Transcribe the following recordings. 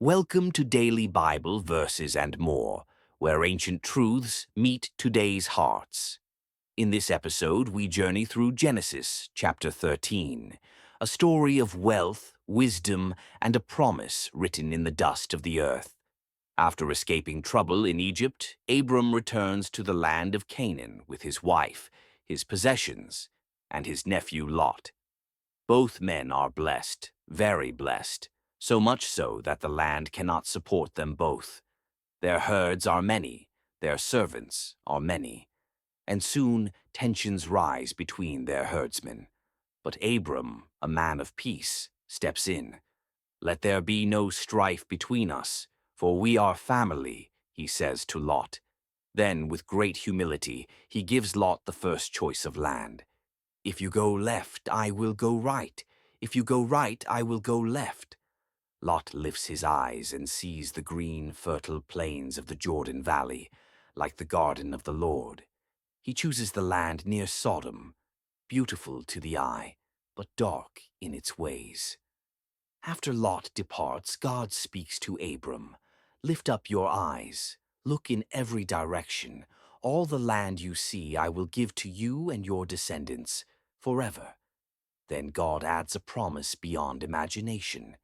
Welcome to Daily Bible Verses and More, where ancient truths meet today's hearts. In this episode, we journey through Genesis chapter 13, a story of wealth, wisdom, and a promise written in the dust of the earth. After escaping trouble in Egypt, Abram returns to the land of Canaan with his wife, his possessions, and his nephew Lot. Both men are blessed, very blessed, so much so that the land cannot support them both. Their herds are many, their servants are many, and soon tensions rise between their herdsmen. But Abram, a man of peace, steps in. "Let there be no strife between us, for we are family," he says to Lot. Then, with great humility, he gives Lot the first choice of land. "If you go left, I will go right. If you go right, I will go left." Lot lifts his eyes and sees the green, fertile plains of the Jordan Valley, like the garden of the Lord. He chooses the land near Sodom, beautiful to the eye, but dark in its ways. After Lot departs, God speaks to Abram. "Lift up your eyes, look in every direction. All the land you see I will give to you and your descendants forever." Then God adds a promise beyond imagination.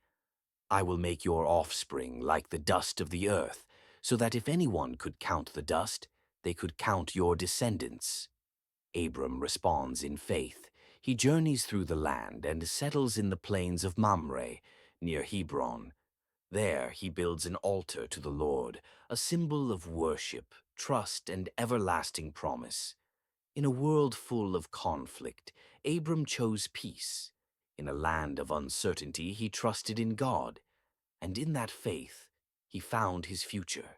"I will make your offspring like the dust of the earth, so that if anyone could count the dust, they could count your descendants." Abram responds in faith. He journeys through the land and settles in the plains of Mamre, near Hebron. There he builds an altar to the Lord, a symbol of worship, trust, and everlasting promise. In a world full of conflict, Abram chose peace. In a land of uncertainty, he trusted in God. And in that faith, he found his future.